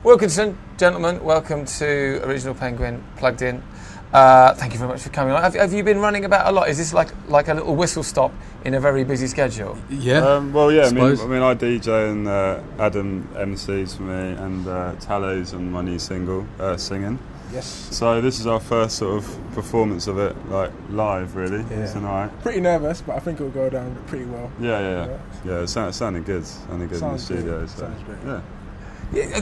Wilkinson, gentlemen, welcome to Original Penguin Plugged In. Thank you very much for coming on. Have you been running about a lot? Is this like a little whistle stop in a very busy schedule? Yeah. Well, yeah. I suppose. mean, I DJ and Adam MCs for me, and Talay's on my new single, Singing. Yes. So this is our first sort of performance of it, like live, really, tonight. Pretty nervous, but I think it'll go down pretty well. Yeah. It sounded good. Sounded good in the studio. So, sounds great. Yeah.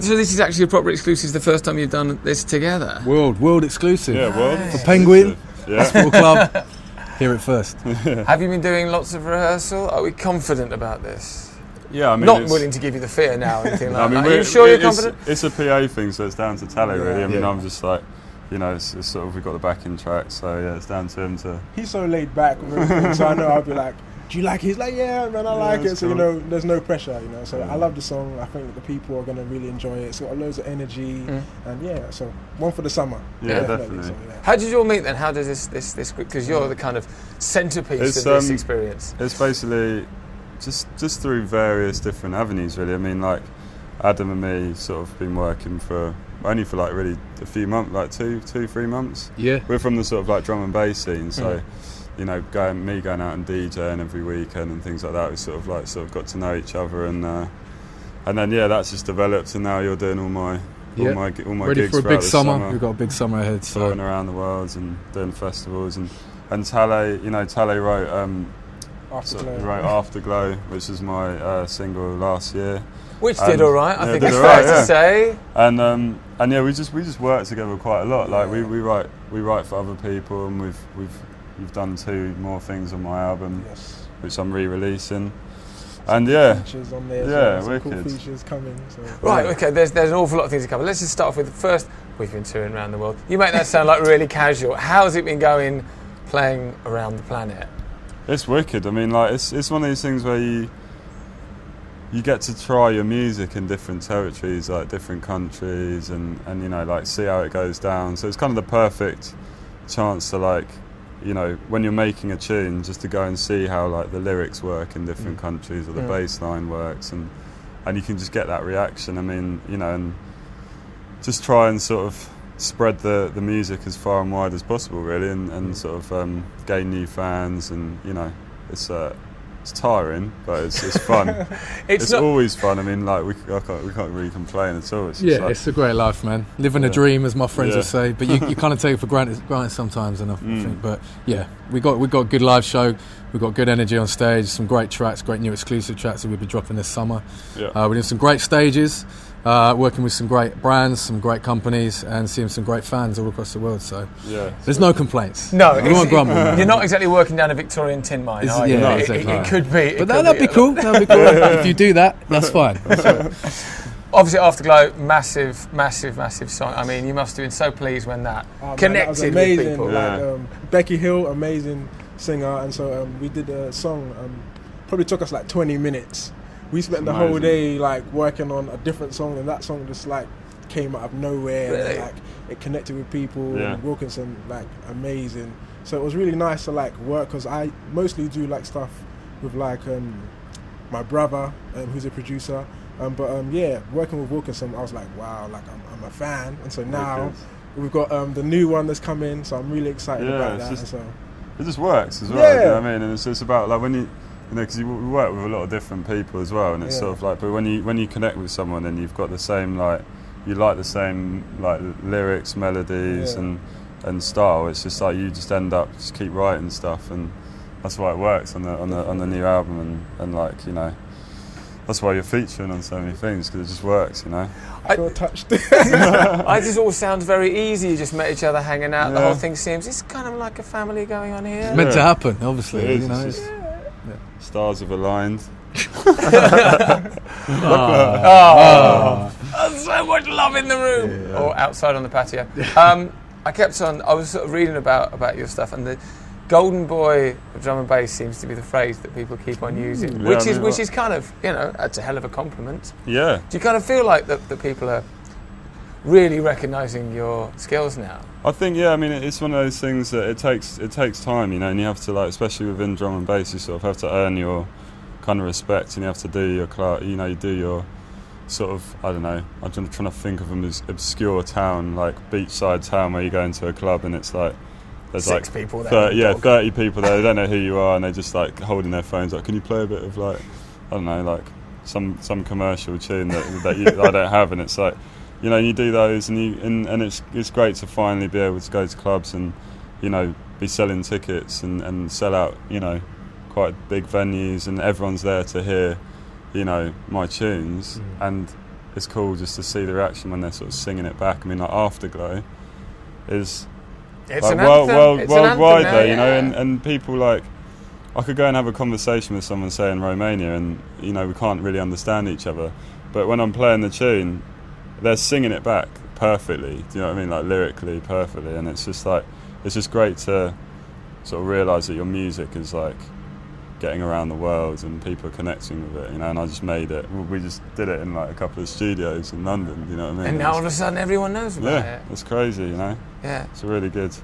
So this is actually a proper exclusive. It's the first time you've done this together. World exclusive. Yeah, world Nice. For Penguin, Yeah. Football Club. Hear it first. Have you been doing lots of rehearsal? Are we confident about this? Yeah, I mean, Not willing to give you the fear now or anything like that. Are you sure it's, you're confident? It's a PA thing, so it's down to Talay, really. I mean, Yeah. I'm just like, you know, it's sort of, we've got the backing track, so yeah, it's down to him to... He's so laid back with everything, so I know I'll be like, do you like it? He's like, yeah, man, I like it. So, cool. you know, there's no pressure, you know. So I love the song. I think the people are going to really enjoy it. It's got loads of energy. And yeah, so one for the summer. Yeah, definitely. So, yeah. How did you all meet then? How does this because you're the kind of centrepiece of this experience. It's basically just through various different avenues, really. I mean, like, Adam and me sort of been working only for like really a few months, like 2-3 months. Yeah. We're from the sort of like drum and bass scene, so you know, going out and DJing every weekend and things like that. We sort of got to know each other, and then that's just developed, and now you're doing all my Ready gigs for a big throughout the summer. We've got a big summer ahead. So touring around the world and doing festivals, and Talay wrote Afterglow, which was my single last year. Which did all right, I think it's right, fair to say. And yeah, we just work together quite a lot. Like we write for other people, and we've done 2 more things on my album, which I'm re-releasing. And features on there, yeah, some cool wicked. features coming. So. Right, okay, there's an awful lot of things to cover. Let's just start off with the first. We've been touring around the world. You make that sound like really casual. How's it been going playing around the planet? It's wicked. I mean, like, it's one of these things where you get to try your music in different territories, like different countries, and you know, like, see how it goes down. So it's kind of the perfect chance to, like, you know, when you're making a tune, just to go and see how, like, the lyrics work in different countries, or the bass line works, and you can just get that reaction. I mean, you know, and just try and sort of spread the music as far and wide as possible, really, and sort of gain new fans. And you know, it's tiring, but it's fun. it's always fun. I mean, like, we can't really complain at all. It's like, it's a great life, man. Living a dream, as my friends would say. But you kind of take it for granted sometimes, and I think. But yeah, we got a good live show. We've got good energy on stage. Some great tracks, great new exclusive tracks that we'll be dropping this summer. Yeah. We're doing some great stages. Working with some great brands, some great companies, and seeing some great fans all across the world. So there's no complaints. No, we won't grumble. Man. You're not exactly working down a Victorian tin mine, are you? Yeah, exactly. It could be. But that'd be cool. That'd be cool. If you do that, that's fine. Obviously, Afterglow, massive song. I mean, you must have been so pleased when that connected with people. Like, Becky Hill, amazing singer, and so we did a song. Probably took us like 20 minutes. We spent the whole day like working on a different song, and that song just like came out of nowhere. Really? And, like, it connected with people. And Wilkinson, like, amazing. So it was really nice to like work, because I mostly do like stuff with like my brother, who's a producer. Working with Wilkinson, I was like, wow, like I'm a fan. And so now we've got the new one that's coming, so I'm really excited about that. It just works as well. You know what I mean? And it's about like when you know, because we work with a lot of different people as well, and it's sort of like, but when you connect with someone and you've got the same, like, you like the same, like, lyrics, melodies, and style, it's just like you just end up just keep writing stuff, and that's why it works on the new album, and like, you know, that's why you're featuring on so many things, because it just works, you know. I feel touched. I just all sounds very easy. You just met each other, hanging out. The whole thing seems, it's kind of like a family going on here. It's meant to happen, obviously. It is, you know, stars have aligned. So much love in the room, or outside on the patio. I was sort of reading about your stuff, and the golden boy of drum and bass seems to be the phrase that people keep on using, which is kind of, you know, that's a hell of a compliment. Yeah. Do you kind of feel like that people are really recognising your skills now? I think, I mean, it's one of those things that it takes time, you know, and you have to, like, especially within drum and bass, you sort of have to earn your kind of respect, and you have to do your, you know, you do your sort of, I don't know, I'm trying to think of an obscure town, like beachside town where you go into a club and it's like there's 6 like people there. 30 people there. They don't know who you are and they're just like holding their phones like, can you play a bit of like, I don't know, like some commercial tune that I don't have, and it's like, you know, you do those and it's great to finally be able to go to clubs and, you know, be selling tickets and sell out, you know, quite big venues, and everyone's there to hear, you know, my tunes, and it's cool just to see the reaction when they're sort of singing it back. I mean, like Afterglow is It's like an anthem. worldwide though, you know, yeah. and people like, I could go and have a conversation with someone, say in Romania, and you know we can't really understand each other, but when I'm playing the tune, they're singing it back perfectly. Do you know what I mean? Like lyrically perfectly, and it's just like, it's just great to sort of realise that your music is like getting around the world and people are connecting with it, you know. And I just made it. We just did it in like a couple of studios in London. You know what I mean? And now all of a sudden everyone knows about it. Yeah, it's crazy, you know. Yeah, it's really good.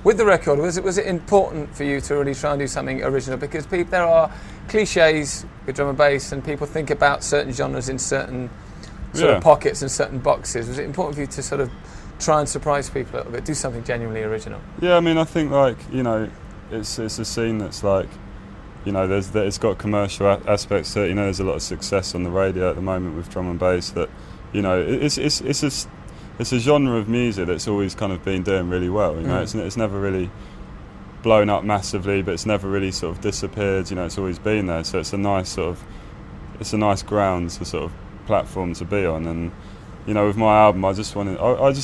With the record, was it important for you to really try and do something original? Because there are cliches with drum and bass, and people think about certain genres in certain sort of pockets and certain boxes. Was it important for you to sort of try and surprise people a little bit, do something genuinely original? Yeah, I mean, I think like, you know, it's a scene that's like, you know, it's got commercial aspects to it. You know, there's a lot of success on the radio at the moment with drum and bass. That, you know, it's a genre of music that's always kind of been doing really well. You know, it's never really blown up massively, but it's never really sort of disappeared. You know, it's always been there. So it's a nice ground to sort of platform to be on. And you know, with my album, I just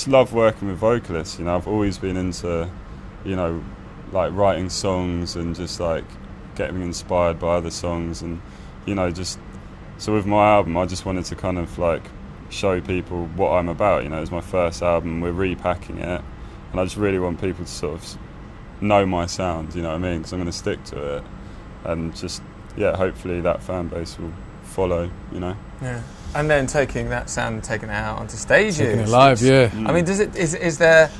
love working with vocalists. You know, I've always been into, you know, like writing songs and just like getting inspired by other songs, and you know, just so with my album, I just wanted to kind of like show people what I'm about. You know, it's my first album, we're repacking it, and I just really want people to sort of know my sound, you know what I mean, because I'm going to stick to it, and just, yeah, hopefully that fan base will follow, you know. Yeah. And then taking that sound and taking it out onto stages. Taking it live, yeah. I mean, is there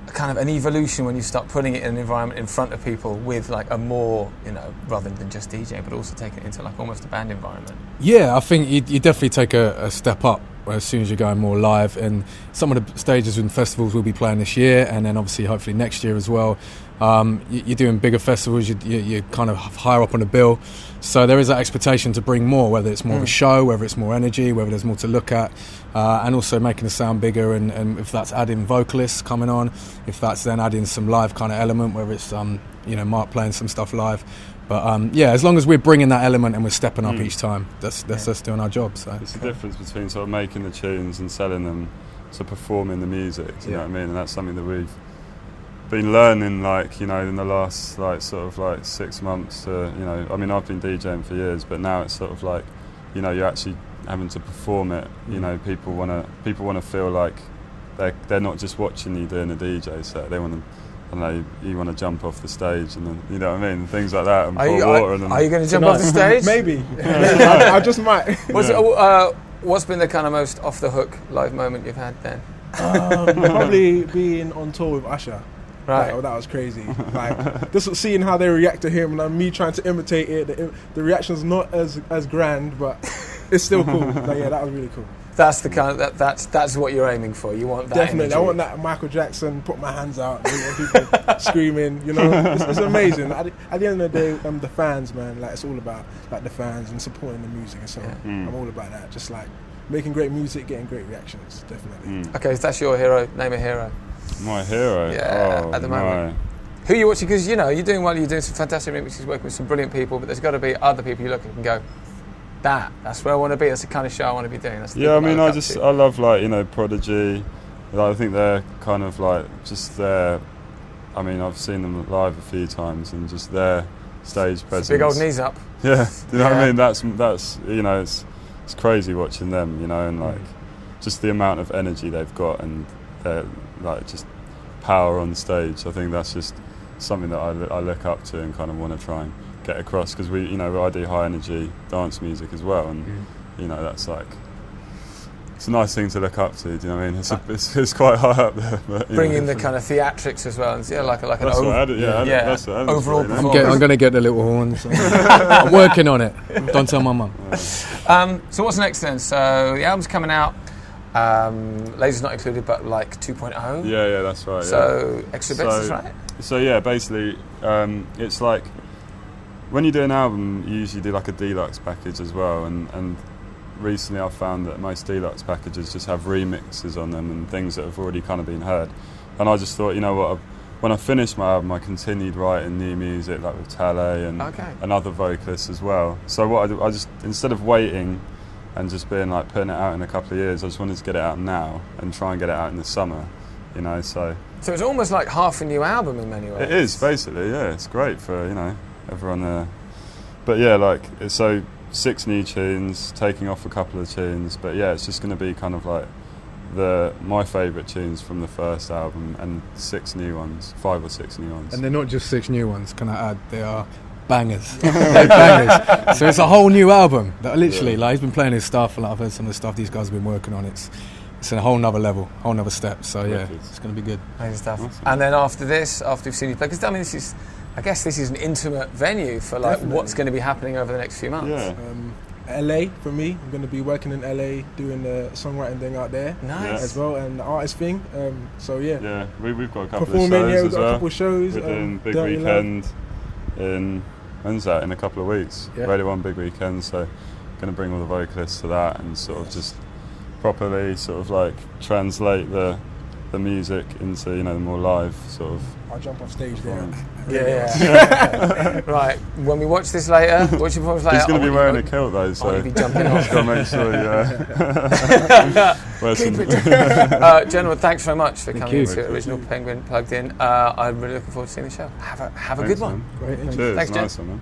a kind of an evolution when you start putting it in an environment in front of people with like a more, you know, rather than just DJ, but also taking it into like almost a band environment? Yeah, I think you definitely take a step up as soon as you're going more live, and some of the stages and festivals we'll be playing this year, and then obviously hopefully next year as well. You're doing bigger festivals, you're kind of higher up on the bill, so there is that expectation to bring more, whether it's more of a show, whether it's more energy, whether there's more to look at, and also making the sound bigger, and if that's adding vocalists coming on, if that's then adding some live kind of element, whether it's you know, Mark playing some stuff live. But yeah, as long as we're bringing that element and we're stepping up each time, that's us doing our job. So it's the difference between sort of making the tunes and selling them to performing the music. You know what I mean? And that's something that we've been learning, like, you know, in the last like sort of like 6 months. You know, I mean, I've been DJing for years, but now it's sort of like, you know, you're actually having to perform it. You know, people want to feel like they're not just watching you doing a DJ set. They want to, I don't know, you want to jump off the stage and then, you know what I mean, things like that, and pour water. Are you going to jump off the stage? Maybe. I just might. What's been the kind of most off the hook live moment you've had then? Probably being on tour with Usher. Right. That was crazy. Like, just seeing how they react to him, and me trying to imitate it. The reaction's not as grand, but it's still cool. Like, yeah, that was really cool. That's the kind of that's what you're aiming for. You want that. Definitely, energy. I want that Michael Jackson. Put my hands out, and people screaming. You know, it's amazing. At the end of the day, the fans, man. Like, it's all about like the fans and supporting the music, and so I'm all about that. Just like making great music, getting great reactions. Definitely. Okay, if that's your hero, name a hero. My hero. Yeah, at the moment. Who are you watching? Because you know you're doing well. You're doing some fantastic remixes, working with some brilliant people. But there's got to be other people you look at and go, that's where I want to be. That's the kind of show I want to be doing. That's I mean, I love, like, you know, Prodigy. Like, I think they're kind of like just their. I mean, I've seen them live a few times, and just their stage presence. Big old knees up. Yeah, you know what I mean. That's you know, it's crazy watching them. You know, and like just the amount of energy they've got, and their like just power on stage. I think that's just something that I look up to and kind of want to try and get across, because I do high energy dance music as well, and you know, that's like it's a nice thing to look up to. Do you know what I mean? It's quite high up there. But, bringing the kind of theatrics as well, and like an that's overall performance. I'm going to get the little horn. So. I'm working on it. Don't tell my mum. So what's next then? So the album's coming out. Lasers not included, but like 2.0. Yeah, that's right. So extra bits, is right? So yeah, basically, it's like when you do an album, you usually do like a deluxe package as well, and recently I've found that most deluxe packages just have remixes on them and things that have already kind of been heard. And I just thought, you know what, when I finished my album, I continued writing new music, like with Talay and other vocalists as well. So what I just, instead of waiting and just being like putting it out in a couple of years, I just wanted to get it out now and try and get it out in the summer, you know, so it's almost like half a new album in many ways. It is, basically, yeah. It's great for, you know, everyone there. But yeah, like, so 6 new tunes, taking off a couple of tunes, but yeah, it's just going to be kind of like my favourite tunes from the first album and 6 new ones, 5 or 6 new ones. And they're not just 6 new ones, can I add? They are bangers. They're bangers. So it's a whole new album. That literally, like, he's been playing his stuff, and like, I've heard some of the stuff these guys have been working on. It's a whole nother level, whole nother step. So yeah, it's going to be good. Amazing stuff. Awesome. And then after this, after we've seen you play, because I mean, I guess this is an intimate venue for like what's going to be happening over the next few months. Yeah. LA for me. I'm going to be working in LA, doing the songwriting thing out there, as well, and the artist thing. So yeah. Yeah, we've got a couple of shows we've got a couple of shows. We're doing Big Weekend in when's that? In a couple of weeks. Yeah. Radio 1 Big Weekend. So going to bring all the vocalists to that and sort of just properly sort of like translate the music into, you know, the more live sort of. I'll jump off stage there. Yeah. Right. When we watch this later, watch your performance later. He's going to be wearing a kilt though, so be jumping off. Got to make sure gentlemen, thanks very much for coming to Original Penguin Plugged In. I'm really looking forward to seeing the show. Have a good one. Great. Cheers. Thanks, nice one, man.